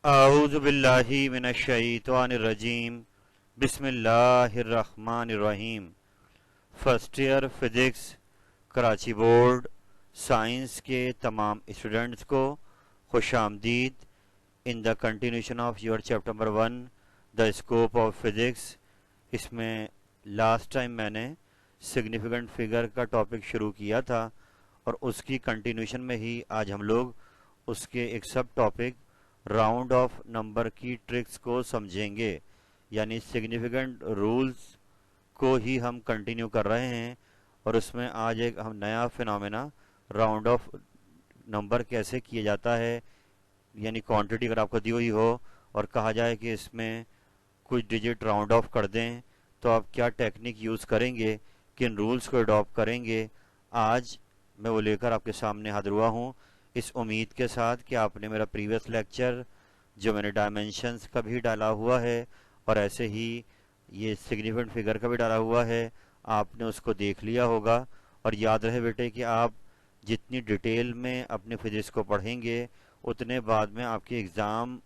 आऊज़ु बिल्लाहि मिनश्शैतानिर्रजीम बिस्मिल्लाहिर्रहमानिर्रहीम। First year physics Karachi board science के तमाम स्टूडेंट्स को खुशामदीद in the continuation of your chapter number 1 the scope of physics. इसमें लास्ट टाइम मैंने सिग्निफिकेंट फिगर का टॉपिक शुरू किया था और उसकी कंटिन्यूशन में ही आज हम लोग उसके एक सब टॉपिक राउंड ऑफ नंबर की ट्रिक्स को समझेंगे। यानी सिग्निफिकेंट रूल्स को ही हम कंटिन्यू कर रहे हैं और उसमें आज एक हम नया फिनोमेना राउंड ऑफ नंबर कैसे किया जाता है। यानी क्वांटिटी अगर आपको दी हुई हो और कहा जाए कि इसमें कुछ डिजिट राउंड ऑफ कर दें तो आप क्या टेक्निक यूज़ करेंगे, किन रूल्स को अडॉप्ट करेंगे। आज मैं वो लेकर आपके सामने हाजिर हुआ हूँ इस उम्मीद के साथ कि आपने मेरा प्रीवियस लेक्चर जो मैंने डायमेंशंस का भी डाला हुआ है और ऐसे ही ये सिग्निफिकेंट फिगर का भी डाला हुआ है, आपने उसको देख लिया होगा। और याद रहे बेटे कि आप जितनी डिटेल में अपने फिजिक्स को पढ़ेंगे उतने बाद में आपके एग्ज़ाम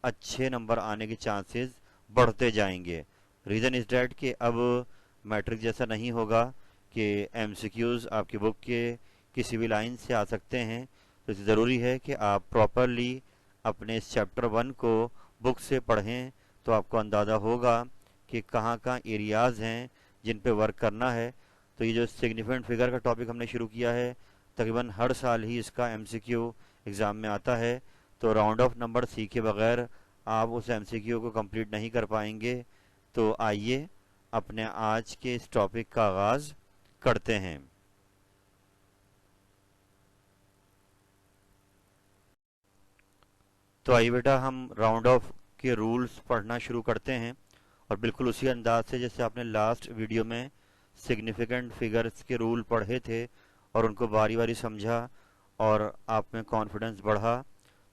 अच्छे नंबर आने के चांसेस बढ़ते जाएंगे। रीज़न इज़ डैट कि अब मैट्रिक जैसा नहीं होगा कि एमसीक्यूज़ आपकी बुक के किसी भी लाइन से आ सकते हैं। तो इसलिए ज़रूरी है कि आप प्रॉपरली अपने इस चैप्टर 1 को बुक से पढ़ें तो आपको अंदाज़ा होगा कि कहाँ कहाँ एरियाज़ हैं जिन पे वर्क करना है। तो ये जो सिग्निफिकेंट फिगर का टॉपिक हमने शुरू किया है, तकरीबन हर साल ही इसका एमसीक्यू एग्ज़ाम में आता है। तो राउंड ऑफ नंबर सीखे बगैर आप उस एमसीक्यू को कंप्लीट नहीं कर पाएंगे। तो आइए अपने आज के इस टॉपिक का आगाज़ करते हैं। तो आइए बेटा हम राउंड ऑफ के रूल्स पढ़ना शुरू करते हैं और बिल्कुल उसी अंदाज से जैसे आपने लास्ट वीडियो में सिग्निफिकेंट फिगर्स के रूल पढ़े थे और उनको बारी बारी समझा और आप में कॉन्फिडेंस बढ़ा,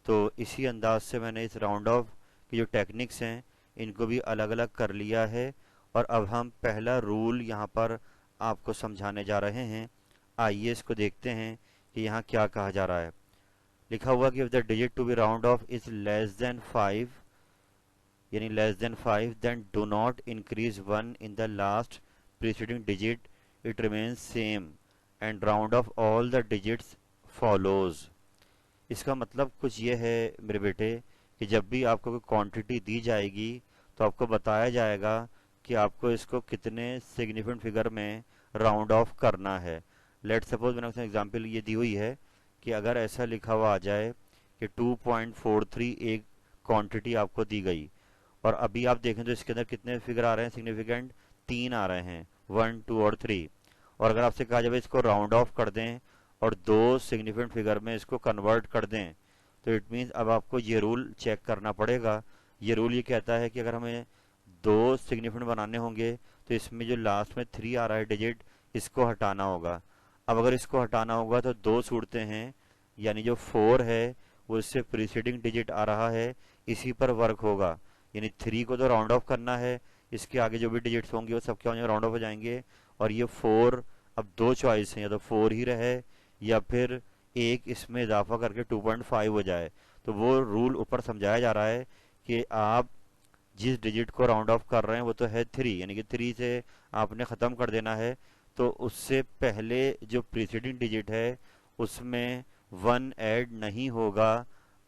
तो इसी अंदाज से मैंने इस राउंड ऑफ की जो टेक्निक्स हैं इनको भी अलग अलग कर लिया है। और अब हम पहला रूल यहाँ पर आपको समझाने जा रहे हैं। आइए इसको देखते हैं कि यहाँ क्या कहा जा रहा है। लिखा हुआ कि if the digit to be round off is less than 5, यानी less than 5, then do not increase 1 in the last preceding digit, it remains same and round off all the digits follows. इसका मतलब कुछ ये है मेरे बेटे कि जब भी आपको कोई क्वांटिटी दी जाएगी तो आपको बताया जाएगा कि आपको इसको कितने सिग्निफिकेंट फिगर में राउंड ऑफ करना है। लेट सपोज मैंने उसमें एग्जांपल ये दी हुई है कि अगर ऐसा लिखा हुआ आ जाए कि 2.43 एक क्वांटिटी आपको दी गई और अभी आप देखें तो इसके अंदर कितने फिगर आ रहे हैं सिग्निफिकेंट, 3 आ रहे हैं, 1 2 और 3। और अगर आपसे कहा जाए इसको राउंड ऑफ कर दें और दो सिग्निफिकेंट फिगर में इसको कन्वर्ट कर दें तो इट मीन्स अब आपको ये रूल चेक करना पड़ेगा। ये रूल ये कहता है कि अगर हमें दो सिग्निफिकेंट बनाने होंगे तो इसमें जो लास्ट में 3 आ रहा है डिजिट, इसको हटाना होगा। अब अगर इसको हटाना होगा तो दो सूरतें हैं, यानी जो 4 है वो इससे प्रीसीडिंग डिजिट आ रहा है, इसी पर वर्क होगा। यानी 3 को तो राउंड ऑफ करना है, इसके आगे जो भी डिजिट्स होंगे वो सब क्या हो जाएंगे, राउंड ऑफ हो जाएंगे। और ये 4, अब दो चॉइस हैं, या तो 4 ही रहे या फिर एक इसमें इजाफा करके 2.5 हो जाए। तो वो रूल ऊपर समझाया जा रहा है कि आप जिस डिजिट को राउंड ऑफ कर रहे हैं वो तो है 3, यानी कि 3 से आपने ख़त्म कर देना है। तो उससे पहले जो प्रीसीडिंग डिजिट है उसमें 1 ऐड नहीं होगा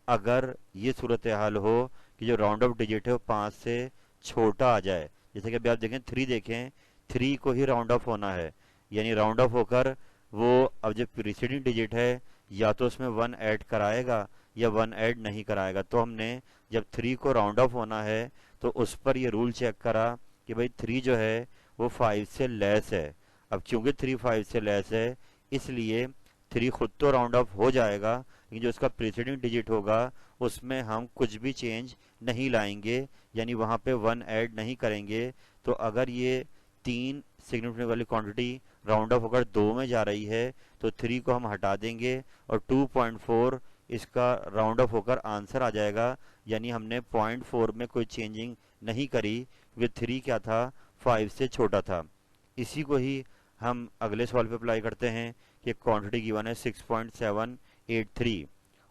अगर ये सूरत हाल हो कि जो राउंड ऑफ डिजिट है वो 5 से छोटा आ जाए। जैसे कि अभी आप देखें 3, देखें 3 को ही राउंड ऑफ होना है, यानी राउंड ऑफ होकर वो अब जो प्रीसीडिंग डिजिट है या तो उसमें 1 ऐड कराएगा या 1 ऐड नहीं कराएगा। तो हमने जब 3 को राउंड ऑफ होना है तो उस पर ये रूल चेक करा कि भाई 3 जो है वो 5 से लेस है। अब क्योंकि 3 5 से लेस है इसलिए 3 खुद तो राउंड ऑफ हो जाएगा, लेकिन जो उसका प्रीसीडिंग डिजिट होगा उसमें हम कुछ भी चेंज नहीं लाएंगे, यानी वहां पे 1 ऐड नहीं करेंगे। तो अगर ये 3 सिग्निफिकेंट वाली क्वांटिटी राउंड ऑफ होकर 2 में जा रही है तो 3 को हम हटा देंगे और 2.4 इसका राउंड ऑफ होकर आंसर आ जाएगा। यानी हमने 0.4 में कोई चेंजिंग नहीं करी क्योंकि 3 क्या था, 5 से छोटा था। इसी को ही हम अगले सवाल पे अप्लाई करते हैं कि क्वांटिटी गिवन है 6.783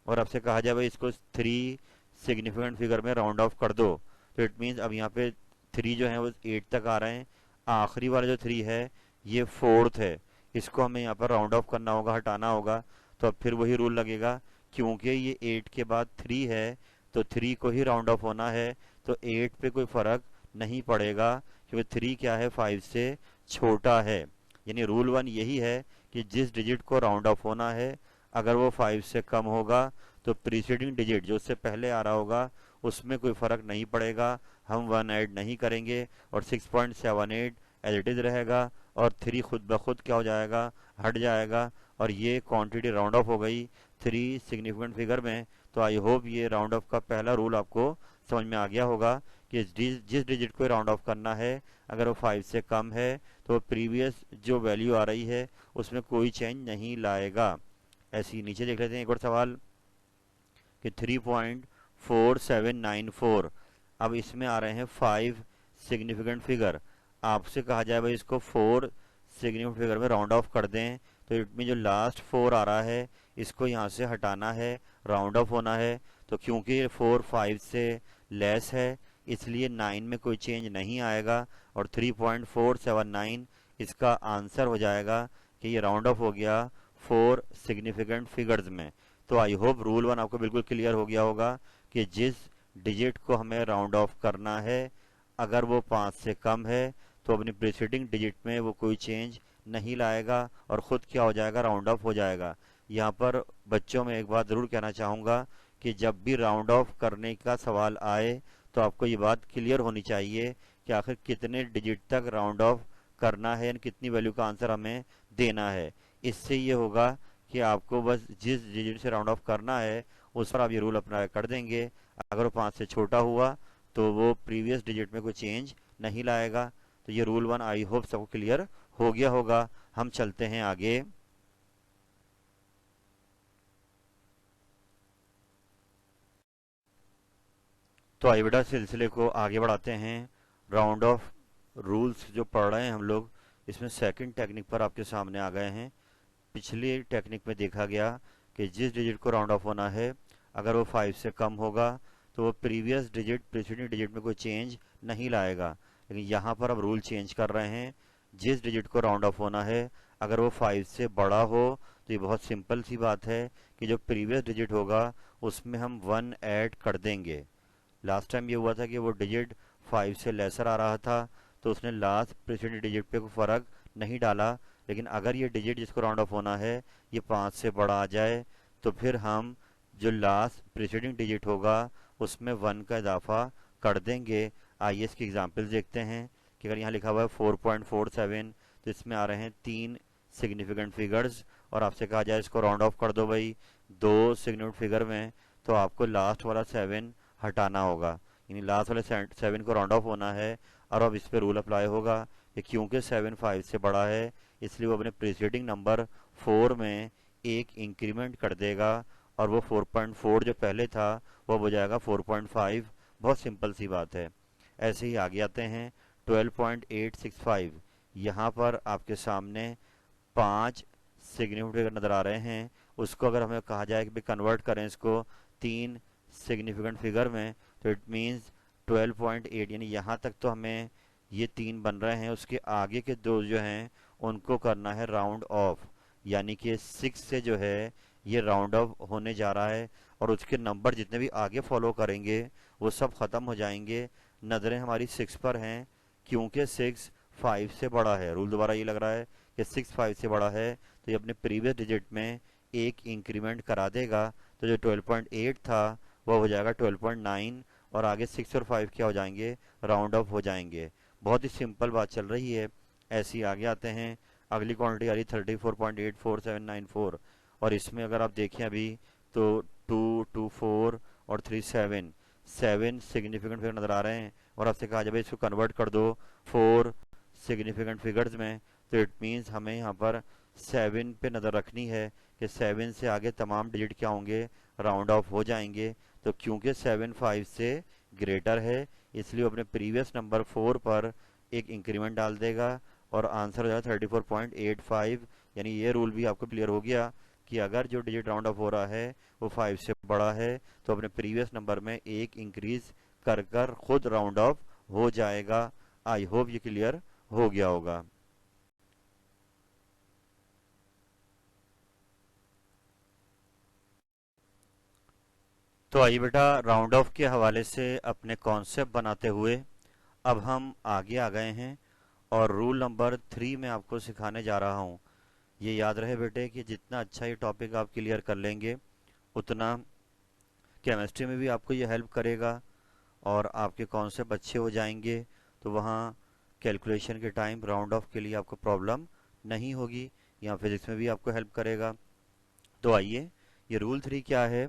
और आपसे कहा जाए भाई इसको 3 सिग्निफिकेंट फिगर में राउंड ऑफ कर दो। तो इट मीन्स अब यहाँ पे 3 जो है वो 8 तक आ रहे हैं, आखिरी वाला जो 3 है ये 4th है, इसको हमें यहाँ पर राउंड ऑफ करना होगा, हटाना होगा। तो अब फिर वही रूल लगेगा, क्योंकि ये 8 के बाद 3 है तो 3 को ही राउंड ऑफ होना है, तो 8 पे कोई फर्क नहीं पड़ेगा, क्योंकि 3 क्या है 5 से छोटा है। यानी रूल 1 यही है कि जिस डिजिट को राउंड ऑफ होना है अगर वो 5 से कम होगा तो प्रीसीडिंग डिजिट जो उससे पहले आ रहा होगा उसमें कोई फर्क नहीं पड़ेगा, हम 1 ऐड नहीं करेंगे और 6.78 एज इट इज रहेगा, और 3 खुद ब खुद क्या हो जाएगा, हट जाएगा, और ये क्वांटिटी राउंड ऑफ हो गई 3 सिग्निफिकेंट फिगर में। तो आई होप ये राउंड ऑफ का पहला रूल आपको समझ में आ गया होगा कि जिस डिजिट को राउंड ऑफ करना है अगर वो 5 से कम है तो प्रीवियस जो वैल्यू आ रही है उसमें कोई चेंज नहीं लाएगा। ऐसे ही नीचे देख लेते हैं एक और सवाल कि 3.4794, अब इसमें आ रहे हैं 5 सिग्निफिकेंट फिगर, आपसे कहा जाए भाई इसको 4 सिग्निफिकेंट फिगर में राउंड ऑफ कर दें, तो इसमें जो लास्ट 4 आ रहा है इसको यहाँ से हटाना है, राउंड ऑफ होना है। तो क्योंकि 4 5 से लेस है इसलिए 9 में कोई चेंज नहीं आएगा, और 3.479 इसका आंसर हो जाएगा कि ये राउंड ऑफ हो गया 4 सिग्निफिकेंट फिगर्स में। तो आई होप रूल 1 आपको बिल्कुल क्लियर हो गया होगा कि जिस डिजिट को हमें राउंड ऑफ करना है अगर वो 5 से कम है तो अपनी प्रीसीडिंग डिजिट में वो कोई चेंज नहीं लाएगा और ख़ुद क्या हो जाएगा, राउंड ऑफ हो जाएगा। यहाँ पर बच्चों में एक बात ज़रूर कहना चाहूँगा कि जब भी राउंड ऑफ करने का सवाल आए तो आपको ये बात क्लियर होनी चाहिए कि आखिर कितने डिजिट तक राउंड ऑफ करना है यानी कितनी वैल्यू का आंसर हमें देना है। इससे ये होगा कि आपको बस जिस डिजिट से राउंड ऑफ करना है उस पर आप ये रूल अप्लाई कर देंगे, अगर वो 5 से छोटा हुआ तो वो प्रीवियस डिजिट में कोई चेंज नहीं लाएगा। तो ये रूल 1 आई होप सबको क्लियर हो गया होगा। हम चलते हैं आगे। तो आइए बेटा सिलसिले को आगे बढ़ाते हैं। राउंड ऑफ रूल्स जो पढ़ रहे हैं हम लोग इसमें सेकंड टेक्निक पर आपके सामने आ गए हैं। पिछली टेक्निक में देखा गया कि जिस डिजिट को राउंड ऑफ होना है अगर वो 5 से कम होगा तो वो प्रीवियस डिजिट प्रीसीडिंग डिजिट में कोई चेंज नहीं लाएगा, लेकिन यहाँ पर अब रूल चेंज कर रहे हैं, जिस डिजिट को राउंड ऑफ होना है अगर वो 5 से बड़ा हो तो ये बहुत सिंपल सी बात है कि जो प्रीवियस डिजिट होगा उसमें हम 1 ऐड कर देंगे। लास्ट टाइम ये हुआ था कि वो डिजिट 5 से लेसर आ रहा था तो उसने लास्ट प्रीसीडिंग डिजिट पे कोई फ़र्क नहीं डाला, लेकिन अगर ये डिजिट जिसको राउंड ऑफ होना है ये 5 से बड़ा आ जाए तो फिर हम जो लास्ट प्रीसीडिंग डिजिट होगा उसमें 1 का इजाफा कर देंगे। आइए इसकी एग्जांपल्स देखते हैं कि अगर यहाँ लिखा हुआ है 4.47 तो इसमें आ रहे हैं 3 सिग्निफिकेंट फिगर्स, और आपसे कहा जाए इसको राउंड ऑफ कर दो भाई 2 सिग्निफिकेंट फिगर में, तो आपको लास्ट वाला 7 हटाना होगा, यानी लास्ट वाले 7 को राउंड ऑफ होना है। और अब इस पर रूल अप्लाई होगा कि क्योंकि 7 5 से बड़ा है इसलिए वो अपने प्रीसीडिंग नंबर 4 में एक इंक्रीमेंट कर देगा और वो 4.4 जो पहले था वो हो जाएगा 4.5। बहुत सिंपल सी बात है। ऐसे ही आगे आते हैं 12.865, यहाँ पर आपके सामने 5 सिग्निफिकेंट फिगर नज़र आ रहे हैं, उसको अगर हमें कहा जाए कि कन्वर्ट करें इसको 3 सिग्निफिकेंट फिगर में तो इट मीन्स 12.8, यानी यहाँ तक तो हमें ये 3 बन रहे हैं, उसके आगे के 2 जो हैं उनको करना है राउंड ऑफ, यानी कि 6 से जो है ये राउंड ऑफ होने जा रहा है और उसके नंबर जितने भी आगे फॉलो करेंगे वो सब ख़त्म हो जाएंगे। नज़रें हमारी 6 पर हैं क्योंकि 6 5 से बड़ा है। रूल दोबारा ये लग रहा है कि 6 5 से बड़ा है तो ये अपने प्रीवियस डिजिट में एक इंक्रीमेंट करा देगा, तो जो 12.8 था वह हो जाएगा 12.9 और आगे 6 और 5 क्या हो जाएंगे, राउंड ऑफ हो जाएंगे। बहुत ही सिंपल बात चल रही है। ऐसे ही आगे आते हैं, अगली क्वांटिटी आ रही 34.84794, और इसमें अगर आप देखें अभी तो 2 2 4 और 3 7 सिग्निफिकेंट फिगर नज़र आ रहे हैं, और आपसे कहा जाए इसको कन्वर्ट कर दो 4 सिग्निफिकेंट फिगर्स में, तो इट मीन्स हमें यहाँ पर 7 पे नज़र रखनी है कि 7 से आगे तमाम डिजिट क्या होंगे, राउंड ऑफ हो जाएंगे। तो क्योंकि 7 5 से ग्रेटर है इसलिए वो अपने प्रीवियस नंबर 4 पर एक इंक्रीमेंट डाल देगा और आंसर हो जाएगा 34.85। यानी ये रूल भी आपको क्लियर हो गया कि अगर जो डिजिट राउंड ऑफ हो रहा है वो 5 से बड़ा है तो अपने प्रीवियस नंबर में एक इंक्रीज कर कर खुद राउंड ऑफ हो जाएगा। आई होप ये क्लियर हो गया होगा। तो आइए बेटा, राउंड ऑफ के हवाले से अपने कॉन्सेप्ट बनाते हुए अब हम आगे आ गए हैं और रूल नंबर 3 में आपको सिखाने जा रहा हूँ। ये याद रहे बेटे कि जितना अच्छा ये टॉपिक आप क्लियर कर लेंगे उतना केमिस्ट्री में भी आपको ये हेल्प करेगा और आपके कॉन्सेप्ट अच्छे हो जाएंगे, तो वहाँ कैलकुलेशन के टाइम राउंड ऑफ के लिए आपको प्रॉब्लम नहीं होगी। यहाँ फिजिक्स में भी आपको हेल्प करेगा। तो आइए, ये रूल 3 क्या है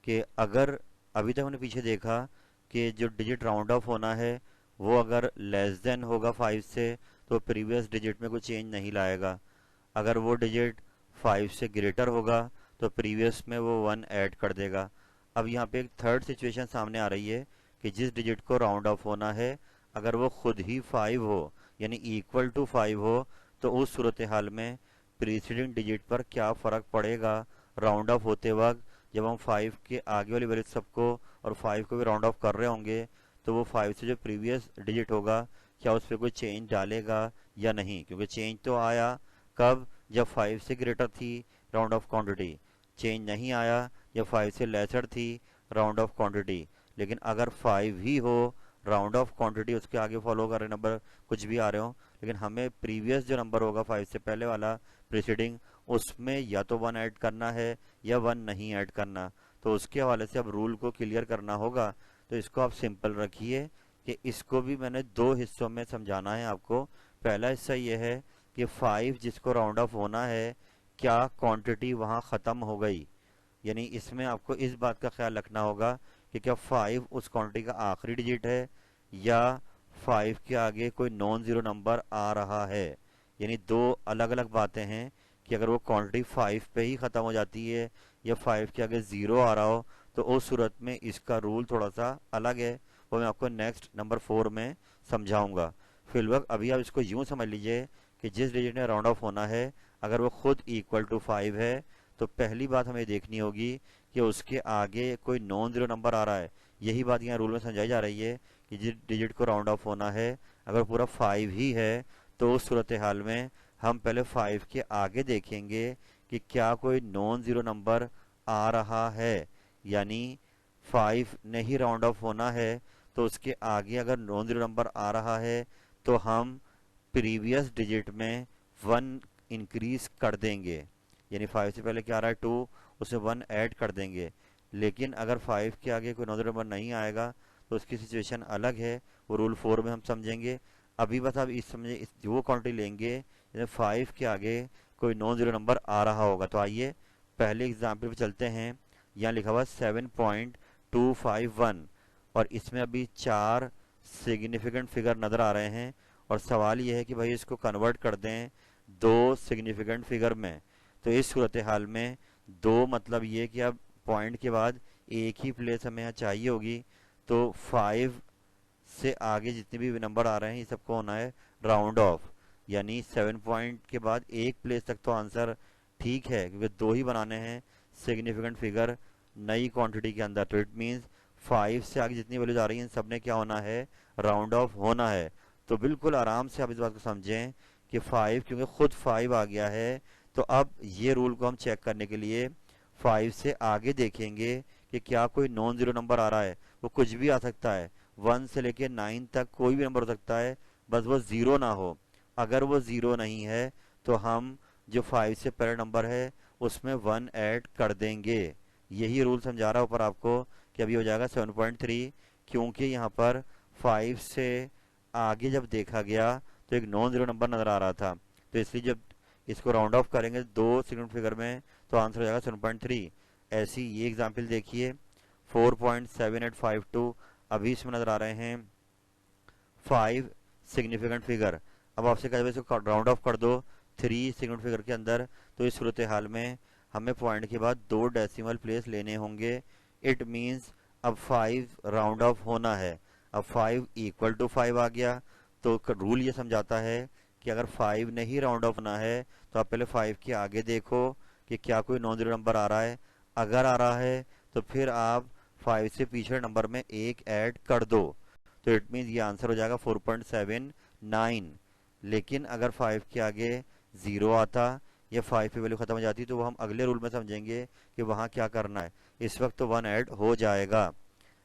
कि अगर अभी तक हमने पीछे देखा कि जो डिजिट राउंड ऑफ होना है वो अगर लेस देन होगा 5 से तो प्रीवियस डिजिट में कोई चेंज नहीं लाएगा। अगर वो डिजिट 5 से ग्रेटर होगा तो प्रीवियस में वो 1 ऐड कर देगा। अब यहाँ पे एक थर्ड सिचुएशन सामने आ रही है कि जिस डिजिट को राउंड ऑफ होना है अगर वो खुद ही 5 हो यानी इक्वल टू 5 हो तो उस सूरत हाल में प्रीसीडिंग डिजिट पर क्या फ़र्क पड़ेगा राउंड ऑफ होते वक्त। जब हम 5 के आगे वाली वैल्यू सबको और 5 को भी राउंड ऑफ कर रहे होंगे तो वो 5 से जो प्रीवियस डिजिट होगा क्या उस पर कोई चेंज डालेगा या नहीं, क्योंकि चेंज तो आया कब, जब 5 से ग्रेटर थी राउंड ऑफ क्वांटिटी। चेंज नहीं आया जब 5 से लेसर थी राउंड ऑफ क्वांटिटी। लेकिन अगर 5 ही हो राउंड ऑफ क्वांटिटी उसके आगे फॉलो कर रहे नंबर कुछ भी आ रहे हो, लेकिन हमें प्रीवियस जो नंबर होगा 5 से पहले वाला प्रीसीडिंग उसमें या तो 1 ऐड करना है या 1 नहीं ऐड करना। तो उसके हवाले से अब रूल को क्लियर करना होगा। तो इसको आप सिंपल रखिए कि इसको भी मैंने दो हिस्सों में समझाना है आपको। पहला हिस्सा ये है कि 5 जिसको राउंड ऑफ होना है क्या क्वांटिटी वहां ख़त्म हो गई, यानी इसमें आपको इस बात का ख्याल रखना होगा कि क्या 5 उस क्वांटिटी का आखिरी डिजिट है या 5 के आगे कोई नॉन ज़ीरो नंबर आ रहा है। यानी दो अलग अलग बातें हैं कि अगर वो क्वांटिटी 5 पे ही ख़त्म हो जाती है या 5 के आगे ज़ीरो आ रहा हो तो उस सूरत में इसका रूल थोड़ा सा अलग है, वो मैं आपको नेक्स्ट नंबर 4 में समझाऊंगा। फिलहाल अभी आप इसको यूं समझ लीजिए कि जिस डिजिट में राउंड ऑफ होना है अगर वो खुद इक्वल टू 5 है तो पहली बात हमें देखनी होगी कि उसके आगे कोई नॉन ज़ीरो नंबर आ रहा है। यही बात यहाँ रूल में समझाई जा रही है कि जिस डिजिट को राउंड ऑफ होना है अगर पूरा 5 ही है तो उस सूरत हाल में हम पहले 5 के आगे देखेंगे कि क्या कोई नॉन ज़ीरो नंबर आ रहा है। यानी 5 नहीं राउंड ऑफ होना है तो उसके आगे अगर नॉन ज़ीरो नंबर आ रहा है तो हम प्रीवियस डिजिट में 1 इंक्रीज कर देंगे। यानी 5 से पहले क्या आ रहा है 2, उसमें 1 ऐड कर देंगे। लेकिन अगर 5 के आगे कोई नॉन ज़ीरो नंबर नहीं आएगा तो उसकी सिचुएशन अलग है, वो रूल 4 में हम समझेंगे। अभी बस आप इस समझे इस जो क्वांटिटी लेंगे जैसे 5 के आगे कोई नॉन ज़ीरो नंबर आ रहा होगा। तो आइए पहले एग्जाम्पल पे चलते हैं। यहाँ लिखा हुआ 7.251 और इसमें अभी 4 सिग्निफिकेंट फिगर नज़र आ रहे हैं और सवाल ये है कि भाई इसको कन्वर्ट कर दें 2 सिग्निफिकेंट फिगर में। तो इस सूरत हाल में 2 मतलब ये कि अब पॉइंट के बाद एक ही प्लेस हमें यहाँ चाहिए होगी। तो 5 से आगे जितने भी नंबर आ रहे हैं ये सबको होना है राउंड ऑफ। यानी 7 पॉइंट के बाद एक प्लेस तक तो आंसर ठीक है क्योंकि 2 ही बनाने हैं सिग्निफिकेंट फिगर नई क्वांटिटी के अंदर। तो इट मीन्स 5 से आगे जितनी वैल्यूज आ रही हैं सब ने क्या होना है राउंड ऑफ होना है। तो बिल्कुल आराम से आप इस बात को समझें कि 5 क्योंकि खुद 5 आ गया है तो अब ये रूल को हम चेक करने के लिए 5 से आगे देखेंगे कि क्या कोई नॉन ज़ीरो नंबर आ रहा है। वो कुछ भी आ सकता है, 1 से लेके 9 तक कोई भी नंबर हो सकता है, बस वो ज़ीरो ना हो। अगर वो ज़ीरो नहीं है तो हम जो 5 से पहले नंबर है उसमें 1 ऐड कर देंगे। यही रूल समझा रहा हूँ ऊपर आपको कि अभी हो जाएगा 7.3 क्योंकि यहाँ पर 5 से आगे जब देखा गया तो एक नॉन ज़ीरो नंबर नज़र आ रहा था, तो इसलिए जब इसको राउंड ऑफ करेंगे 2 सिग्निफिकेंट फिगर में तो आंसर हो जाएगा 7.3। ऐसी ये एग्जाम्पल देखिए 4.7852 अभी इसमें नजर आ रहे हैं 5 सिग्निफिकेंट फिगर। अब आपसे कहा इसको राउंड ऑफ कर दो 3 सिग्निफिकेंट फिगर के अंदर, तो इस सूरत हाल में हमें पॉइंट के बाद 2 डेसिमल प्लेस लेने होंगे। इट मीन्स अब 5 राउंड ऑफ होना है। अब 5 इक्वल टू 5 आ गया तो रूल ये समझाता है कि अगर 5 नहीं राउंड ऑफ होना है तो आप पहले 5 के आगे देखो कि क्या कोई नॉन जीरो नंबर आ रहा है। अगर आ रहा है तो फिर आप 5 से पिछले नंबर में एक ऐड कर दो, तो इट मीन्स ये आंसर हो जाएगा 4.79। लेकिन अगर 5 के आगे 0 आता या 5 पे वैल्यू खत्म हो जाती तो वो हम अगले रूल में समझेंगे कि वहाँ क्या करना है। इस वक्त तो 1 ऐड हो जाएगा।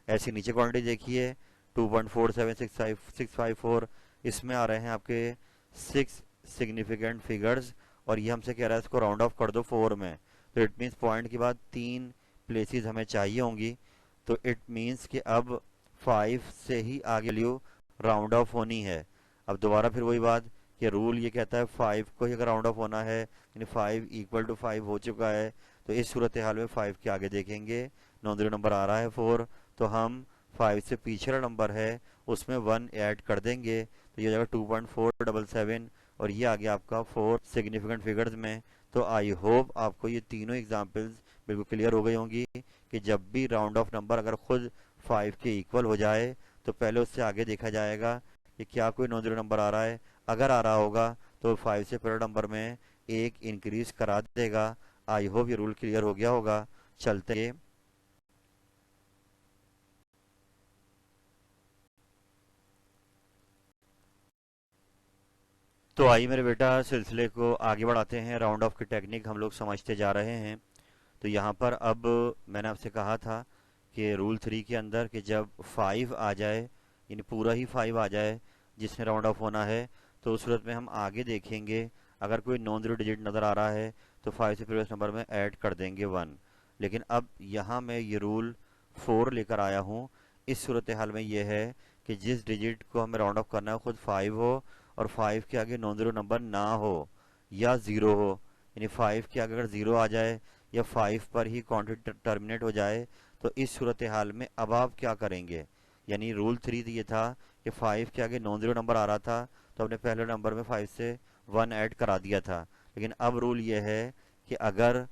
ऐसी नीचे क्वांटिटी देखिए 2.47654, इसमें आ रहे हैं आपके 6 सिग्निफिकेंट फिगर्स, और ये हमसे कह रहा है इसको राउंड ऑफ कर दो 4 में। तो इट मीन्स पॉइंट के बाद 3 प्लेसेस हमें चाहिए होंगी। तो इट मीन्स कि अब 5 से ही आगे वैल्यू राउंड ऑफ होनी है। अब दोबारा फिर वही बात कि रूल ये कहता है 5 को ही अगर राउंड ऑफ होना है, यानी 5 इक्वल टू 5 हो चुका है, तो इस सूरत हाल में 5 के आगे देखेंगे नॉन जीरो नंबर आ रहा है 4, तो हम 5 से पिछला नंबर है उसमें 1 ऐड कर देंगे, तो ये हो जाएगा 2.477, और ये आ गया आपका 4 सिग्निफिकेंट फिगर्स में। तो आई होप आपको ये तीनों एग्जांपल्स बिल्कुल क्लियर हो गई होंगी कि जब भी राउंड ऑफ नंबर अगर खुद 5 के इक्वल हो जाए तो पहले उससे आगे देखा जाएगा कि क्या कोई नॉन जीरो नंबर आ रहा है। अगर आ रहा होगा तो 5 से पहले नंबर में एक इंक्रीज करा देगा। आई होप ये रूल क्लियर हो गया होगा। चलते तो आइए मेरे बेटा सिलसिले को आगे बढ़ाते हैं। राउंड ऑफ की टेक्निक हम लोग समझते जा रहे हैं। तो यहाँ पर अब मैंने आपसे कहा था कि रूल 3 के अंदर कि जब 5 आ जाए, यानी पूरा ही 5 आ जाए जिसमें राउंड ऑफ होना है, तो उस सूरत में हम आगे देखेंगे अगर कोई नॉन जीरो डिजिट नज़र आ रहा है तो 5 से प्रीवियस नंबर में ऐड कर देंगे 1। लेकिन अब यहाँ मैं ये रूल 4 लेकर आया हूँ। इस सूरत हाल में ये है कि जिस डिजिट को हमें राउंड ऑफ करना है खुद 5 हो और 5 के आगे नॉन जीरो नंबर ना हो या 0 हो, यानी 5 के आगे अगर 0 आ जाए या 5 पर ही क्वांटिटी टर्मिनेट हो जाए, तो इस सूरत हाल में अब आप क्या करेंगे। यानी रूल 3 ये था कि 5 के आगे नॉन जीरो नंबर आ रहा था तो हमने पहले नंबर में 5 से 1 ऐड करा दिया था। लेकिन अब रूल ये है कि अगर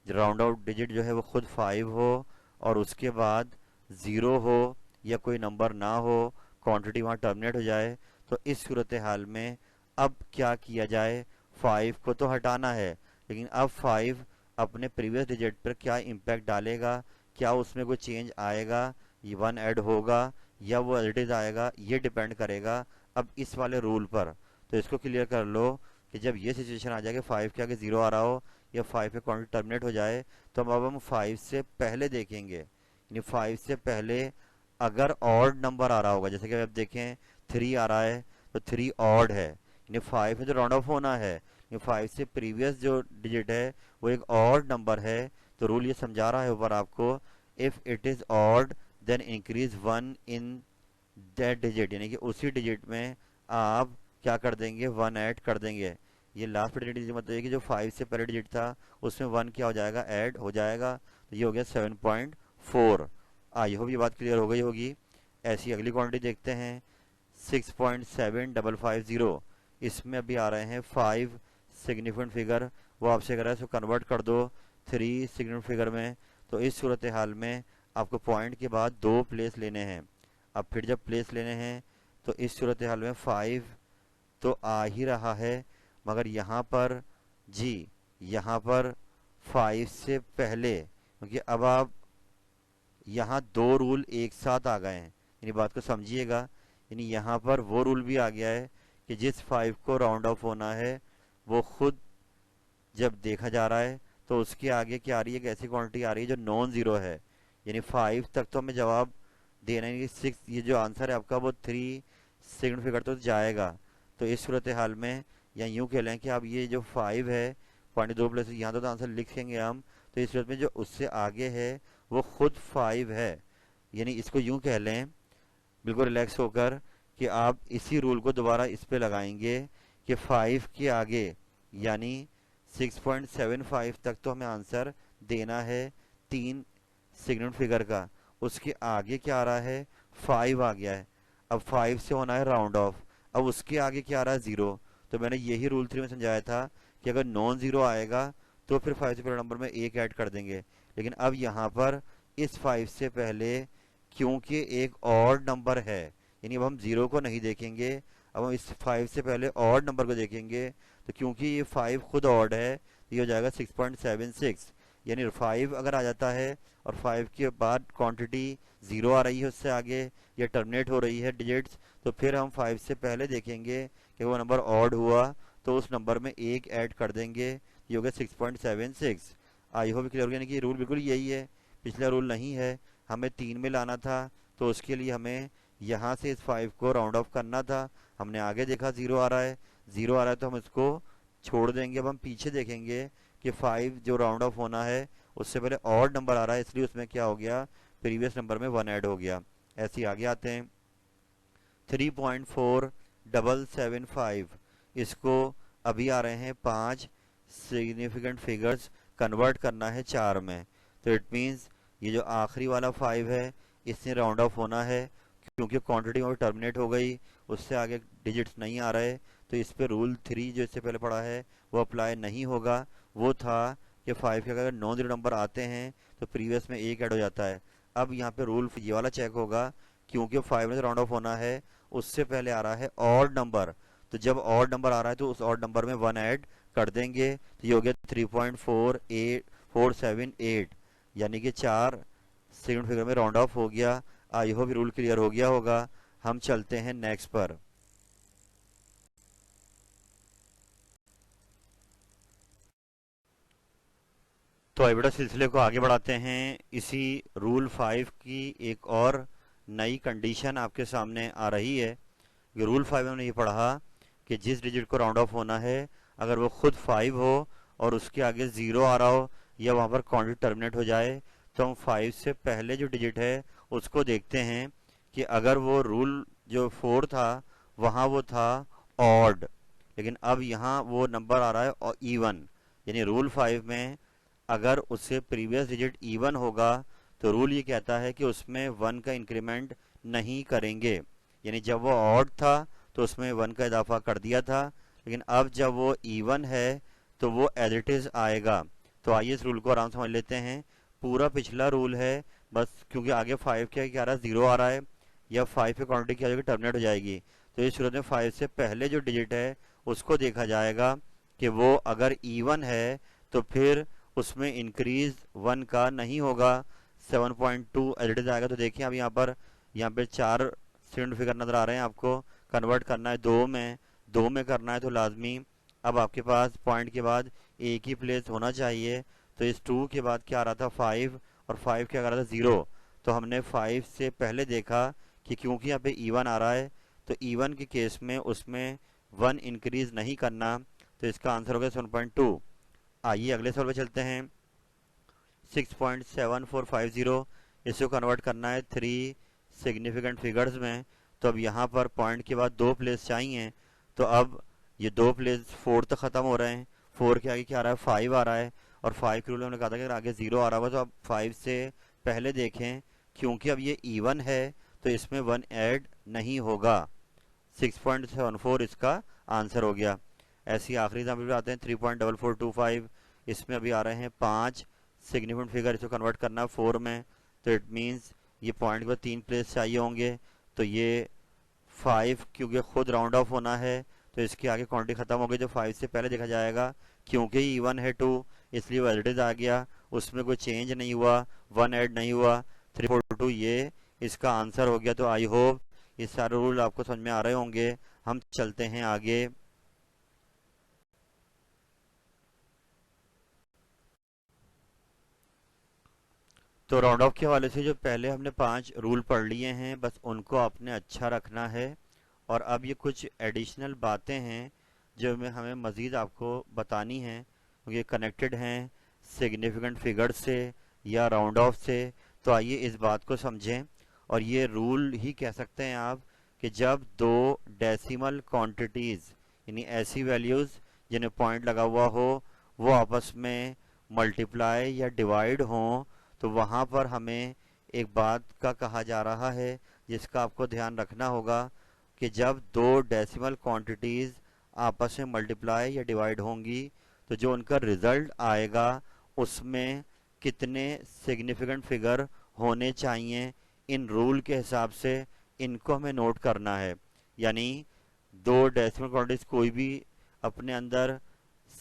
राउंड आउट डिजिट जो है वो खुद 5 हो और उसके बाद 0 हो या कोई नंबर ना हो, क्वांटिटी वहाँ टर्मिनेट हो जाए, तो इस सूरत हाल में अब क्या किया जाए। 5 को तो हटाना है, लेकिन अब 5 अपने प्रीवियस डिजिट पर क्या इम्पैक्ट डालेगा, क्या उसमें कोई चेंज आएगा, ये 1 ऐड होगा या वो एज इट इज आएगा, ये डिपेंड करेगा अब इस वाले रूल पर। तो इसको क्लियर कर लो कि जब ये सिचुएशन आ जाए कि 5 के आगे 0 आ रहा हो या 5 पे क्वांटिटी टर्मिनेट हो जाए, तो अब हम 5 से पहले देखेंगे। यानी 5 से पहले अगर ऑड नंबर आ रहा होगा, जैसे कि आप देखें 3 आ रहा है तो 3 ऑड है, यानी 5 में जो राउंड ऑफ होना है, यानी 5 से प्रीवियस जो डिजिट है वो एक ऑड नंबर है। तो रूल ये समझा रहा है ऊपर आपको, if it is odd then increase 1 in that digit, यानी कि उसी डिजिट में आप क्या कर देंगे, 1 ऐड कर देंगे। ये लास्ट डिजिट मतलब है कि जो 5 से पहले डिजिट था उसमें 1 क्या हो जाएगा, ऐड हो जाएगा। तो ये हो गया 7.4। आई होप ये बात क्लियर हो गई होगी। ऐसी अगली क्वांटिटी देखते हैं 6.7550। इसमें अभी आ रहे हैं 5 सिग्निफिकेंट फिगर, वो आपसे कह रहा है इसको कन्वर्ट कर दो 3 सिग्निफिकेंट फिगर में। तो इस सूरत हाल में आपको पॉइंट के बाद 2 प्लेस लेने हैं। अब फिर जब प्लेस लेने हैं तो इस सूरत हाल में 5 तो आ ही रहा है, मगर यहाँ पर जी यहाँ पर 5 से पहले, क्योंकि अब आप यहाँ 2 रूल एक साथ आ गए हैं, यानी बात को समझिएगा। यानी यहाँ पर वो रूल भी आ गया है कि जिस 5 को राउंड ऑफ होना है वो खुद जब देखा जा रहा है तो उसके आगे क्या आ रही है, एक ऐसी क्वांटिटी आ रही है जो नॉन जीरो है। यानी 5 तक तो हमें जवाब देना है कि 6, ये जो आंसर है आपका वो 3 सेकंड फिगर तो जाएगा। तो इस सूरत हाल में या यूं कह लें कि अब ये जो 5 है पॉइंट 2 प्लस यहाँ तो आंसर लिखेंगे हम, तो इस सूरत में जो उससे आगे है वो खुद 5 है। यानी इसको यूं कह लें बिल्कुल रिलैक्स होकर कि आप इसी रूल को दोबारा इस पे लगाएंगे कि 5 के आगे यानी 6.75 तक तो हमें आंसर देना है 3 सिग्निफिकेंट फिगर का। उसके आगे क्या आ रहा है, 5 आ गया है, अब 5 से होना है राउंड ऑफ। अब उसके आगे क्या आ रहा है, 0। तो मैंने यही रूल 3 में समझाया था कि अगर नॉन जीरो आएगा तो फिर 5 से पहले नंबर में 1 ऐड कर देंगे। लेकिन अब यहाँ पर इस 5 से पहले क्योंकि एक ऑड नंबर है, यानी अब हम 0 को नहीं देखेंगे, अब हम इस 5 से पहले ऑड नंबर को देखेंगे। तो क्योंकि ये 5 खुद ऑड है, ये हो जाएगा 6.76। यानी 5 अगर आ जाता है और 5 के बाद क्वांटिटी 0 आ रही है उससे आगे या टर्मिनेट हो रही है डिजिट्स, तो फिर हम 5 से पहले देखेंगे कि वो नंबर ऑड हुआ तो उस नंबर में एक ऐड कर देंगे, ये हो गया 6.76। आई होप क्लियर हो गया। यानी कि रूल बिल्कुल यही है, पिछला रूल नहीं है। हमें 3 में लाना था तो उसके लिए हमें यहाँ से इस 5 को राउंड ऑफ करना था। हमने आगे देखा 0 आ रहा है, 0 आ रहा है तो हम इसको छोड़ देंगे। अब हम पीछे देखेंगे कि 5 जो राउंड ऑफ होना है उससे पहले ऑड नंबर आ रहा है, इसलिए उसमें क्या हो गया, प्रीवियस नंबर में 1 ऐड हो गया। ऐसे ही आगे आते हैं 3.4775, इसको अभी आ रहे हैं 5 सिग्निफिकेंट फिगर्स कन्वर्ट करना है 4 में। तो इट मीन्स ये जो आखिरी वाला 5 है इससे राउंड ऑफ होना है, क्योंकि क्वांटिटी में टर्मिनेट हो गई, उससे आगे डिजिट्स नहीं आ रहे, तो इस पे रूल 3 जो इससे पहले पढ़ा है वो अप्लाई नहीं होगा। वो था कि 5 के अगर नॉन जीरो नंबर आते हैं तो प्रीवियस में एक ऐड हो जाता है। अब यहाँ पे रूल ये वाला चेक होगा, क्योंकि 5 में राउंड ऑफ होना है उससे पहले आ रहा है ऑड नंबर, तो जब ऑड नंबर आ रहा है तो उस ऑड नंबर में 1 ऐड कर देंगे, तो ये हो गया 3.478, यानी कि 4 सेकंड फिगर में राउंड ऑफ हो गया। आई होप रूल क्लियर हो गया होगा। हम चलते हैं नेक्स्ट पर। तो अभी बेटा सिलसिले को आगे बढ़ाते हैं। इसी रूल 5 की एक और नई कंडीशन आपके सामने आ रही है। कि रूल 5 में हमने ये पढ़ा कि जिस डिजिट को राउंड ऑफ होना है अगर वो खुद 5 हो और उसके आगे 0 आ रहा हो या वहाँ पर काउंट टर्मिनेट हो जाए, तो हम 5 से पहले जो डिजिट है उसको देखते हैं कि अगर वो रूल जो 4 था वहाँ वो था ऑड, लेकिन अब यहाँ वो नंबर आ रहा है इवन। यानी रूल 5 में अगर उससे प्रीवियस डिजिट इवन होगा तो रूल ये कहता है कि उसमें 1 का इंक्रीमेंट नहीं करेंगे। यानी जब वो ऑड था तो उसमें 1 का इजाफा कर दिया था, लेकिन अब जब वो इवन है तो वो एज इट इज आएगा। तो आइए इस रूल को आराम से समझ लेते हैं। पूरा पिछला रूल है, बस क्योंकि आगे 5 क्या आ रहा है, 0 आ रहा है, या 5 पे क्वांटिटी क्या हो जाएगी, टर्मिनेट हो जाएगी। तो इस सूरत में 5 से पहले जो डिजिट है उसको देखा जाएगा कि वो अगर इवन है तो फिर उसमें इंक्रीज 1 का नहीं होगा, 7.2 एज इट इज आएगा। तो देखिए अब यहाँ पे 4 सेकंड फिगर नजर आ रहे हैं, आपको कन्वर्ट करना है 2 में करना है तो लाजमी अब आपके पास पॉइंट के बाद एक ही प्लेस होना चाहिए। तो इस 2 के बाद क्या आ रहा था 5, और 5 क्या आ रहा था 0। तो हमने 5 से पहले देखा कि क्योंकि यहाँ पे इवन आ रहा है तो इवन के केस में उसमें 1 इंक्रीज नहीं करना, तो इसका आंसर हो गया 7.2। आइए अगले सवाल पे चलते हैं। 6.7450, इसको कन्वर्ट करना है 3 सिग्निफिकेंट फिगर्स में। तो अब यहाँ पर पॉइंट के बाद 2 प्लेस चाहिए, तो अब ये 2 प्लेस 4 तक ख़त्म हो रहे हैं। 4 के आगे क्या आ रहा है, 5 आ रहा है, और 5 के रूल में हमने कहा था कि अगर आगे 0 आ रहा होगा तो अब 5 से पहले देखें, क्योंकि अब ये इवन है तो इसमें 1 ऐड नहीं होगा। 6.74 इसका आंसर हो गया। ऐसी आखिरी एग्जाम्पल पे आते हैं 3.4425, इसमें अभी आ रहे हैं 5 सिग्निफिकेंट फिगर, इसको कन्वर्ट करना 4 में, तो इट मीन्स ये पॉइंट को 3 प्लेस चाहिए होंगे। तो ये 5 क्योंकि खुद राउंड ऑफ होना है तो इसके आगे क्वांटिटी खत्म हो गई, जो 5 से पहले देखा जाएगा। क्योंकि इवन है 2 इसलिए वो एज आ गया, उसमें कोई चेंज नहीं हुआ, 1 ऐड नहीं हुआ। 342 ये इसका आंसर हो गया। तो आई होप ये सारे रूल आपको समझ में आ रहे होंगे। हम चलते हैं आगे। तो राउंड ऑफ के हवाले से जो पहले हमने 5 रूल पढ़ लिए हैं बस उनको आपने अच्छा रखना है। और अब ये कुछ एडिशनल बातें हैं जो हमें मज़ीद आपको बतानी हैं, क्योंकि ये कनेक्टेड हैं सिग्निफिकेंट फिगर से या राउंड ऑफ से। तो आइए इस बात को समझें। और ये रूल ही कह सकते हैं आप कि जब 2 डेसिमल क्वांटिटीज़ यानी ऐसी वैल्यूज़ जिन्हें पॉइंट लगा हुआ हो वो आपस में मल्टीप्लाई या डिवाइड हों, तो वहाँ पर हमें एक बात का कहा जा रहा है जिसका आपको ध्यान रखना होगा कि जब 2 डेसिमल क्वांटिटीज़ आपस में मल्टीप्लाई या डिवाइड होंगी तो जो उनका रिजल्ट आएगा उसमें कितने सिग्निफिकेंट फिगर होने चाहिए, इन रूल के हिसाब से इनको हमें नोट करना है। यानी 2 डेसिमल क्वांटिटीज़ कोई भी अपने अंदर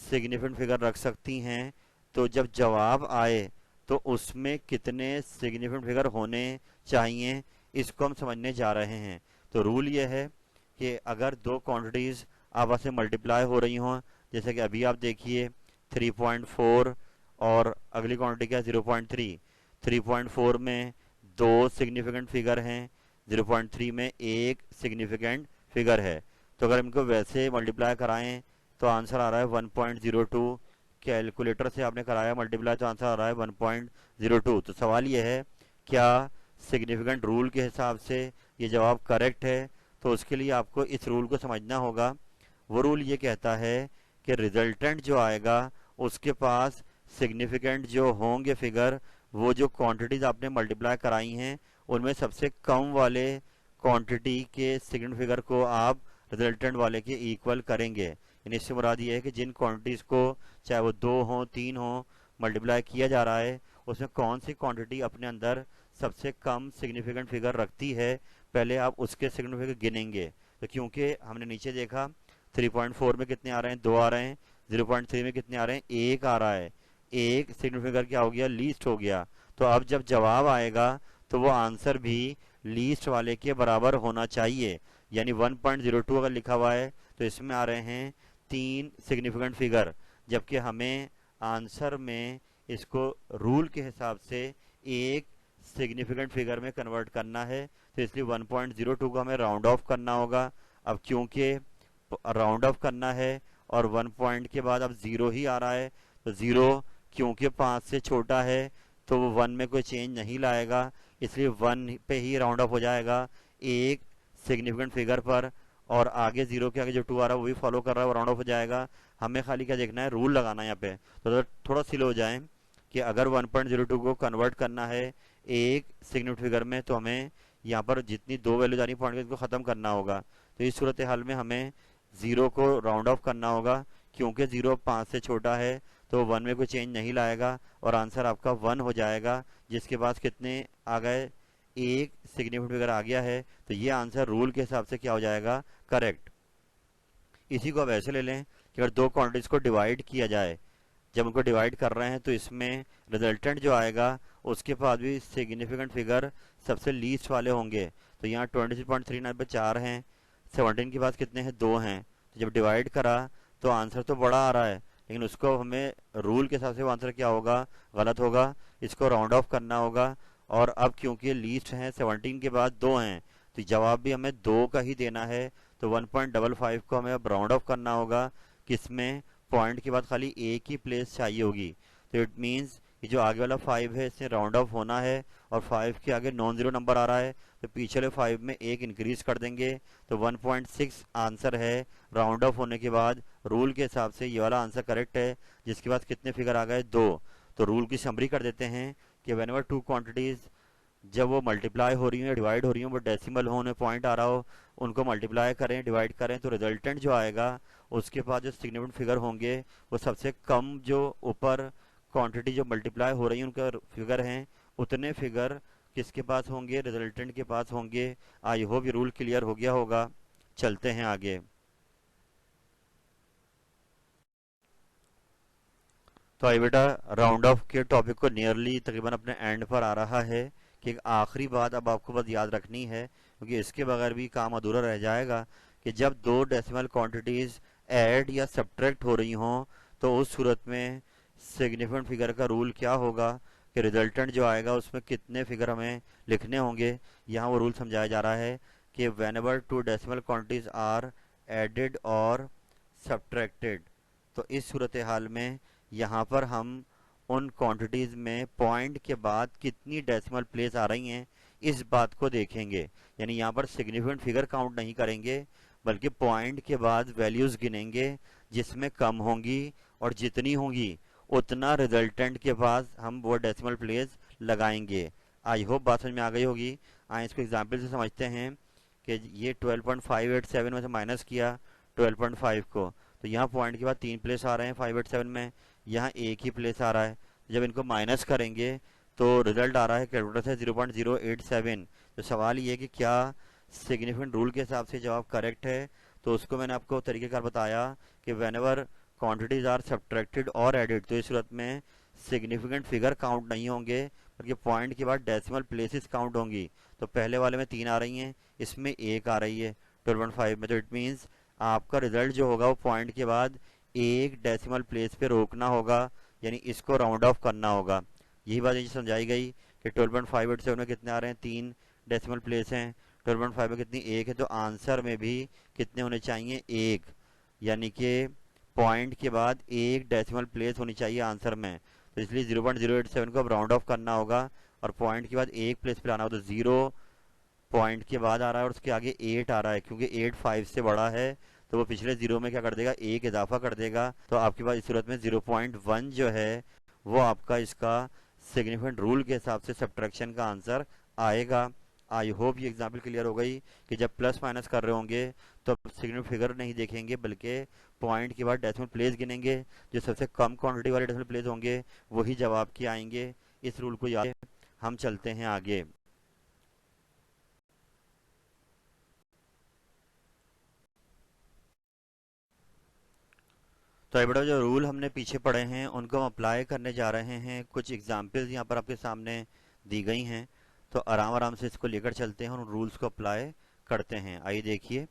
सिग्निफिकेंट फिगर रख सकती हैं, तो जब जवाब आए तो उसमें कितने सिग्निफिकेंट फिगर होने चाहिए, इसको हम समझने जा रहे हैं। तो रूल ये है कि अगर दो क्वांटिटीज आपस में मल्टीप्लाई हो रही हों, जैसे कि अभी आप देखिए 3.4 और अगली क्वांटिटी क्या है 0.3। 3.4 में दो सिग्निफिकेंट फिगर हैं, 0.3 में एक सिग्निफिकेंट फिगर है। तो अगर इनको वैसे मल्टीप्लाई कराएं तो आंसर आ रहा है 1.02। कैलकुलेटर से आपने कराया मल्टीप्लाई तो आंसर आ रहा है 1.02। तो सवाल ये है, क्या सिग्निफिकेंट रूल के हिसाब से ये जवाब करेक्ट है? तो उसके लिए आपको इस रूल को समझना होगा। वो रूल ये कहता है कि रिजल्टेंट जो आएगा उसके पास सिग्निफिकेंट जो होंगे फिगर, वो जो क्वांटिटीज आपने मल्टीप्लाई कराई हैं उनमें सबसे कम वाले क्वांटिटी के सिग्निफिकेंट फिगर को आप रिजल्टेंट वाले के इक्वल करेंगे। यानी इससे मुराद ये है कि जिन क्वांटिटीज को चाहे वो 2 हो 3 हो मल्टीप्लाई किया जा रहा है, उसमें कौन सी क्वांटिटी अपने अंदर सबसे कम सिग्निफिकेंट फिगर रखती है, पहले आप उसके सिग्निफिकेंट फिगर गिनेंगे। तो क्योंकि हमने नीचे देखा 3.4 में कितने आ रहे हैं, 2 आ रहे हैं, 0.3 में कितने आ रहे हैं, 1 आ रहा है, एक सिग्निफिकेंट फिगर क्या हो गया, लीस्ट हो गया। तो अब जब जवाब आएगा तो वो आंसर भी लीस्ट वाले के बराबर होना चाहिए। यानी 1.02 अगर लिखा हुआ है तो इसमें आ रहे हैं 3 सिग्निफिकेंट फिगर, जबकि हमें आंसर में इसको रूल के हिसाब से एक सिग्निफिकेंट फिगर में कन्वर्ट करना है। तो इसलिए 1.02 को हमें राउंड ऑफ करना होगा। अब क्योंकि राउंड ऑफ करना है और 1 पॉइंट के बाद अब 0 ही आ रहा है, तो 0 क्योंकि 5 से छोटा है तो वो 1 में कोई चेंज नहीं लाएगा, इसलिए 1 पे ही राउंड ऑफ हो जाएगा एक सिग्निफिकेंट फिगर पर। और आगे 0 के आगे जो 2 आ रहा है वो भी फॉलो कर रहा है, वो राउंड ऑफ हो जाएगा। हमें खाली क्या देखना है, रूल लगाना है यहाँ पे। तो थोड़ा स्लो हो जाए कि अगर 1.02 को कन्वर्ट करना है एक सिग्निफिकेंट फिगर में, तो हमें यहाँ पर जितनी दो वैल्यूज आ रही पॉइंट इसको खत्म करना होगा। तो इस सूरत हाल में हमें 0 को राउंड ऑफ करना होगा, क्योंकि 0 5 से छोटा है तो 1 में कोई चेंज नहीं लाएगा और आंसर आपका 1 हो जाएगा, जिसके पास कितने आ गए, एक सिग्निफिकेंट फिगर आ गया है। तो ये आंसर रूल के हिसाब से क्या हो जाएगा, करेक्ट। इसी को अब ऐसे ले लें कि अगर दो क्वांटिटीज को डिवाइड किया जाए, जब उनको डिवाइड कर रहे हैं तो इसमें रिजल्टेंट जो आएगा उसके पास भी सिग्निफिकेंट फिगर सबसे लीस्ट वाले होंगे। तो यहाँ 26.39 पे 4 हैं, 17 के पास कितने हैं, 2 हैं। तो जब डिवाइड करा तो आंसर तो बड़ा आ रहा है, लेकिन उसको हमें रूल के हिसाब से वो आंसर क्या होगा, गलत होगा। इसको राउंड ऑफ करना होगा। और अब क्योंकि लीस्ट हैं 17 के बाद 2 हैं, तो जवाब भी हमें 2 का ही देना है। तो 1.55 को हमें अब राउंड ऑफ करना होगा, किसमें, पॉइंट के बाद खाली एक ही प्लेस चाहिए होगी। तो इट मीन्स ये जो आगे वाला 5 है इससे राउंड ऑफ होना है, और 5 के आगे नॉन जीरो नंबर आ रहा है तो पीछे वाले 5 में एक इंक्रीज कर देंगे। तो 1.6 आंसर है राउंड ऑफ होने के बाद। रूल के हिसाब से ये वाला आंसर करेक्ट है, जिसके बाद कितने फिगर आ गए, 2। तो रूल की समरी कर देते हैं कि व्हेनेवर टू क्वांटिटीज जब वो मल्टीप्लाई हो रही हो या डिवाइड हो रही हो, वो डेसिमल हो, उन्हें पॉइंट आ रहा हो, उनको मल्टीप्लाई करें डिवाइड करें, तो रिजल्टेंट जो आएगा उसके पास जो सिग्निफिकेंट फिगर होंगे वो सबसे कम जो ऊपर क्वांटिटी जो मल्टीप्लाई हो रही है उनका फिगर हैं, उतने फिगर किसके पास होंगे, रिजल्टेंट के पास होंगे। आई होप ये रूल क्लियर हो गया होगा। चलते हैं आगे। तो आई बेटा, राउंड ऑफ के टॉपिक को नियरली तकरीबन अपने एंड पर आ रहा है कि एक आखिरी बात अब आपको बस याद रखनी है, क्योंकि इसके बगैर भी काम अधूरा रह जाएगा, कि जब दो डेसिमल क्वांटिटीज ऐड या सब्ट्रैक्ट हो रही हों तो उस सूरत में सिग्निफिकेंट फिगर का रूल क्या होगा, कि रिजल्टेंट जो आएगा उसमें कितने फिगर हमें लिखने होंगे। यहाँ वो रूल समझाया जा रहा है कि whenever two decimal quantities are added और सब्ट्रैक्टेड, तो इस सूरत हाल में यहाँ पर हम उन क्वांटिटीज में पॉइंट के बाद कितनी डेसिमल प्लेस आ रही हैं इस बात को देखेंगे। यानी यहाँ पर सिग्निफिकेंट फिगर काउंट नहीं करेंगे, बल्कि पॉइंट के बाद वैल्यूज गिनेंगे, जिसमें कम होंगी और जितनी होंगी उतना रिजल्टेंट के पास हम वो डेसिमल प्लेस लगाएंगे। आई होप बात समझ में आ गई होगी। आए इसको एग्जाम्पल से समझते हैं कि ये 12.587 में से माइनस किया 12.5 को, तो यहाँ पॉइंट के बाद 3 प्लेस आ रहे हैं 587 में, यहाँ एक ही प्लेस आ रहा है। जब इनको माइनस करेंगे तो रिजल्ट आ रहा है कैलकुलेटर से 0.087। तो सवाल ये है कि क्या सिग्निफिकेंट रूल के हिसाब से जवाब करेक्ट है। तो उसको मैंने आपको तरीकेकार बताया कि व्हेनेवर क्वांटिटीज आर सब्ट्रैक्टेड और एडिड, तो इस सूरत में सिग्निफिकेंट फिगर काउंट नहीं होंगे बल्कि पॉइंट के बाद डेसिमल प्लेसेस काउंट होंगी। तो पहले वाले में 3 आ रही हैं, इसमें 1 आ रही है 12.5 में, तो इट मीन्स आपका रिजल्ट जो होगा वो पॉइंट के बाद एक डेसिमल प्लेस पे रोकना होगा, यानी इसको राउंड ऑफ करना होगा। यही बात ये समझाई गई कि 12.587 में कितने आ रहे हैं, 3 डेसिमल प्लेस हैं, 12.5 में कितनी 1 है, तो आंसर में भी कितने होने चाहिए 1, यानी कि पॉइंट के बाद एक डेसिमल प्लेस होनी चाहिए आंसर में। तो इसलिए 0.087 को अब राउंड ऑफ करना होगा और पॉइंट के बाद एक प्लेस पे लाना होगा। तो 0 पॉइंट के बाद आ रहा है और उसके आगे 8 आ रहा है, क्योंकि 8 5 से बड़ा है तो वो पिछले 0 में क्या कर देगा, 1 इजाफा कर देगा। तो आपके पास इस सूरत में 0.1 जो है वो आपका इसका सिग्निफिकेंट रूल के हिसाब से सब्ट्रैक्शन का आंसर आएगा। आई होप ये एग्जाम्पल क्लियर हो गई कि जब प्लस माइनस कर रहे होंगे तो आप सिग्निफिकेंट फिगर नहीं देखेंगे बल्कि पॉइंट के बाद डेसिमल प्लेस गिनेंगे। जो सबसे कम क्वांटिटी वाले डेसिमल प्लेस होंगे वही जवाब के आएंगे। इस रूल को याद हम चलते हैं आगे। तो ये बेटा जो रूल हमने पीछे पढ़े हैं उनको हम अप्लाई करने जा रहे हैं। कुछ एग्जाम्पल्स यहाँ पर आपके सामने दी गई हैं, तो आराम आराम से इसको लेकर चलते हैं और उन रूल्स को अप्लाई करते हैं। आइए देखिए,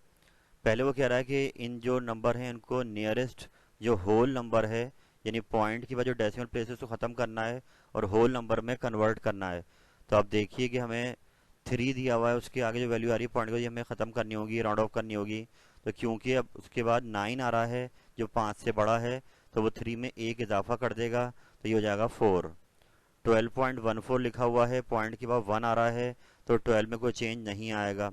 पहले वो कह रहा है कि इन जो नंबर हैं इनको नियरेस्ट जो होल नंबर है, यानी पॉइंट की वजह डेसिमल प्लेस उसको ख़त्म करना है और होल नंबर में कन्वर्ट करना है। तो आप देखिए कि हमें 3 दिया हुआ है, उसके आगे जो वैल्यू आ रही है पॉइंट की हमें ख़त्म करनी होगी, राउंड ऑफ करनी होगी। तो क्योंकि अब उसके बाद 9 आ रहा है जो 5 से बड़ा है, तो वो 3 में 1 इजाफा कर देगा, तो ये हो जाएगा 4। 12.14 लिखा हुआ है, पॉइंट के बाद 1 आ रहा है, तो 12 में कोई चेंज नहीं आएगा।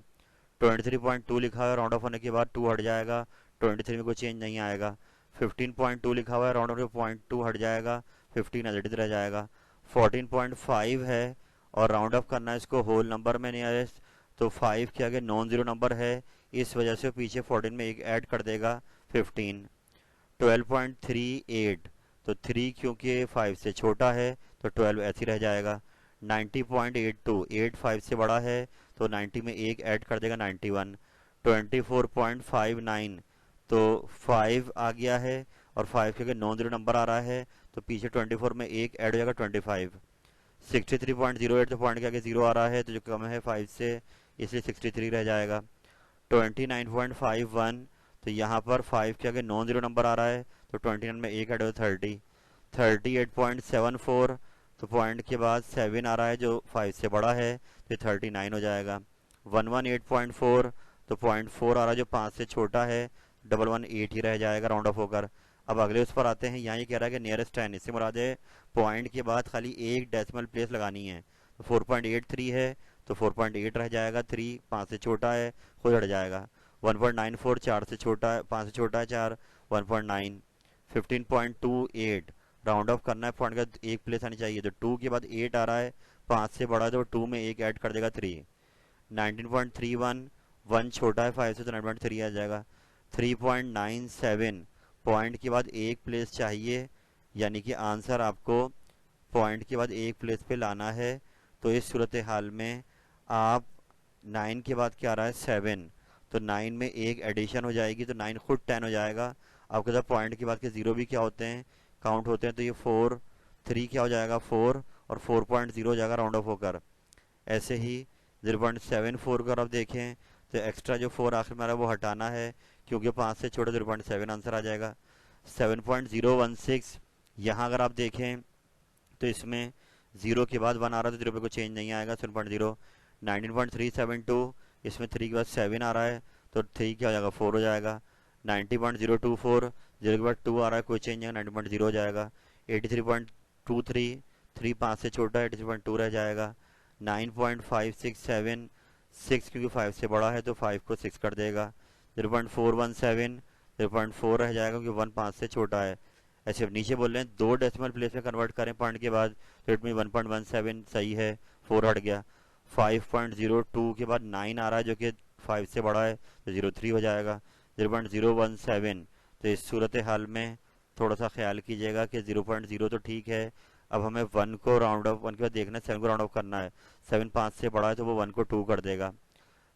23.2 लिखा है, राउंड ऑफ होने के बाद 2 हट जाएगा, 23 में कोई चेंज नहीं आएगा। 15.2 लिखा हुआ है, राउंड ऑफ होने के 0.2 हट जाएगा, 15 एज इट इज रह जाएगा। 14.5 है और राउंड ऑफ करना है इसको होल नंबर में नियरेस्ट, तो 5 के आगे नॉन जीरो नंबर है, इस वजह से पीछे 14 में एक ऐड कर देगा 15। 12.38, तो 3 क्योंकि 5 से छोटा है तो 12 ऐसे ही रह जाएगा। 90.82, 8 5 से बड़ा है तो 90 में एक ऐड कर देगा 91। 24.59, तो 5 आ गया है और 5 के नॉन जीरो नंबर आ रहा है तो पीछे 24 में एक ऐड हो जाएगा 25। 63.08, तो पॉइंट के आगे 0 आ रहा है तो जो कम है 5 से, इसलिए 63 रह जाएगा। 29.51, तो यहाँ पर 5 के आगे नॉन जीरो नंबर आ रहा है तो 29 में एक ऐड हो 30। 38.74, तो पॉइंट के बाद 7 आ रहा है जो 5 से बड़ा है तो 39 हो जाएगा। 118.4, तो 0.4 आ रहा है जो 5 से छोटा है, 118 ही रह जाएगा राउंड ऑफ होकर। अब अगले उस पर आते हैं, यहाँ ये कह रहा है कि नियरेस्ट 10, इससे मुराद है पॉइंट के बाद खाली एक डेसिमल प्लेस लगानी है। तो 4.83 है तो 4.8 रह जाएगा, 3 5 से छोटा है खुद हट जाएगा। 1.94, 4 से छोटा है, 5 से छोटा है 4, 1.9। 15.28, राउंड ऑफ करना है, पॉइंट का एक प्लेस आनी चाहिए, तो 2 के बाद 8 आ रहा है, 5 से बड़ा है तो 2 में एक ऐड कर देगा 3। 19.31, 1 छोटा है 5 से तो 9.3 आ जाएगा। 3.97, पॉइंट के बाद एक प्लेस चाहिए, यानी कि आंसर आपको पॉइंट के बाद एक प्लेस पे लाना है। तो इस सूरत हाल में आप 9 के बाद क्या आ रहा है 7, तो 9 में एक एडिशन हो जाएगी तो 9 खुद 10 हो जाएगा। आपके साथ पॉइंट के बाद के जीरो भी क्या होते हैं, काउंट होते हैं, तो ये 4 3 क्या हो जाएगा 4 और 4.0 हो जाएगा राउंड ऑफ होकर। ऐसे ही 0.74 को आप देखें तो एक्स्ट्रा जो 4 आखिर में आ रहा है वो हटाना है, क्योंकि 5 से छोटे 0.7 आंसर आ जाएगा। 7.016, यहाँ अगर आप देखें तो इसमें 0 के बाद 1 आ रहा है तो 0 पे कोई चेंज नहीं आएगा, 7.0। 19.372, इसमें 3 के बाद 7 आ रहा है तो 3 क्या हो जाएगा 4 हो जाएगा। 90.024, 0 के बाद 2 आ रहा है कोई चेंज नहीं, 90.0 हो जाएगा। 83.23, 3 5 से छोटा है, 83.2 रह जाएगा। 9.567, 6 क्योंकि 5 से बड़ा है तो 5 को 6 कर देगा। 0.417, 0.4 रह जाएगा क्योंकि 1 5 से छोटा है। ऐसे अब नीचे बोल रहे हैं 2 डेसिमल प्लेस में कन्वर्ट करें पॉइंट के बाद, तो इट में 1.17 सही है, 4 हट गया। 5.02 के बाद 9 आ रहा है जो कि 5 से बड़ा है तो 03 हो जाएगा। 0.017, तो इस सूरत हाल में थोड़ा सा ख्याल कीजिएगा कि 0.0 तो ठीक है। अब हमें 1 को राउंड ऑफ, 1 के बाद देखना है 7 को राउंड ऑफ करना है, 7 5 से बड़ा है तो वो 1 को 2 कर देगा।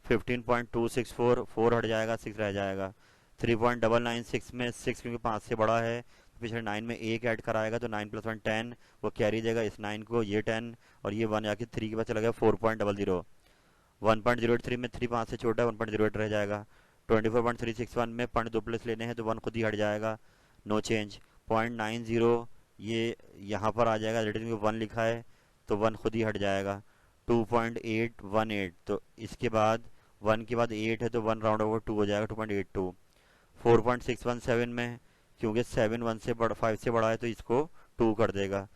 15.264, 4 हट जाएगा 6 रह जाएगा। 3.996 में 6 क्योंकि 5 से बड़ा है तो पिछले 9 में 1 ऐड कराएगा तो 9 + 1 10, वो कैरी देगा इस 9 को, ये 10 और ये 1 आके 3 के पास चला गया 4.00। 1.083 में 3 5 से छोटा है 1.08 रह जाएगा। 24.361 में 0.2 प्लस लेने हैं तो 1 खुद ही हट जाएगा, नो चेंज। 0.90 ये यहाँ पर आ जाएगा, ऑलरेडी 1 लिखा है तो 1 खुद ही हट जाएगा। 2.818 तो इसके बाद 1 के बाद 8 है तो 1 राउंड ओवर 2 हो जाएगा, 2.82। 4.617 में क्योंकि 7 1 से बड़ा 5 से बड़ा है तो इसको 2 कर देगा।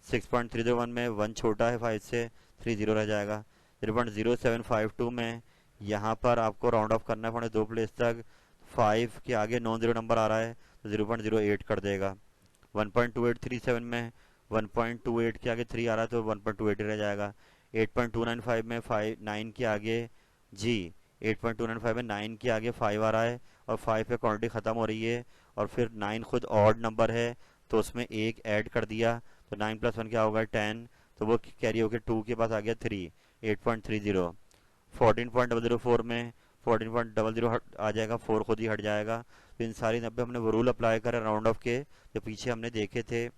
6.301 में 1 छोटा है 5 से, 30 रह जाएगा। 0.0752 में यहाँ पर आपको राउंड ऑफ करना है पड़े 2 प्लेस तक, 5 के आगे नॉन जीरो नंबर आ रहा है तो 0.08 कर देगा। 1.2837 में 1.28 के आगे 3 आ रहा है तो 1.28 रह जाएगा। 8.295 में 9 के आगे जी 8.295 में 9 के आगे 5 आ रहा है और 5 पे क्वांटिटी ख़त्म हो रही है और फिर 9 खुद ऑड नंबर है तो उसमें एक ऐड कर दिया तो 9 + 1 क्या होगा 10, तो वो कैरी होकर 2 के पास आ गया 3, 8.30। 14.004 में 14.00 आ जाएगा, 4 खुद ही हट जाएगा। तो इन सारी 90 हमने वो रूल अप्लाई करे राउंड ऑफ के जो पीछे हमने देखे थे।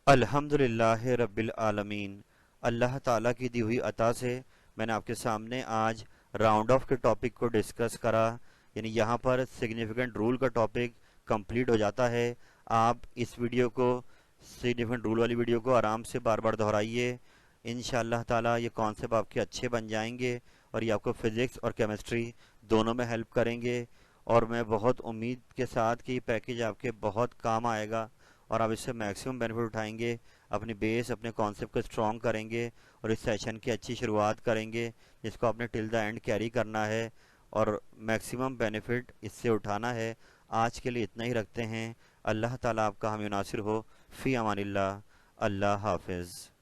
अल्हम्दुलिल्लाह रब्बिल आलमीन। अल्लाह ताला की दी हुई अता से मैंने आपके सामने आज राउंड ऑफ के टॉपिक को डिस्कस करा, यानी यहाँ पर सिग्निफिकेंट रूल का टॉपिक कंप्लीट हो जाता है। आप इस वीडियो को, सिग्निफिकेंट रूल वाली वीडियो को आराम से बार बार दोहराइए। इंशाअल्लाह ताला ये कॉन्सेप्ट आपके अच्छे बन जाएंगे और ये आपको फिज़िक्स और केमिस्ट्री दोनों में हेल्प करेंगे। और मैं बहुत उम्मीद के साथ कि ये पैकेज आपके बहुत काम आएगा और आप इससे मैक्सिमम बेनिफिट उठाएंगे, अपनी बेस अपने कॉन्सेप्ट को स्ट्रॉन्ग करेंगे और इस सेशन की अच्छी शुरुआत करेंगे जिसको आपने टिल द एंड कैरी करना है और मैक्सिमम बेनिफिट इससे उठाना है। आज के लिए इतना ही रखते हैं। अल्लाह ताला आपका हामी नासिर हो। फ़ी अमानिल्लाह। अल्लाह हाफिज़।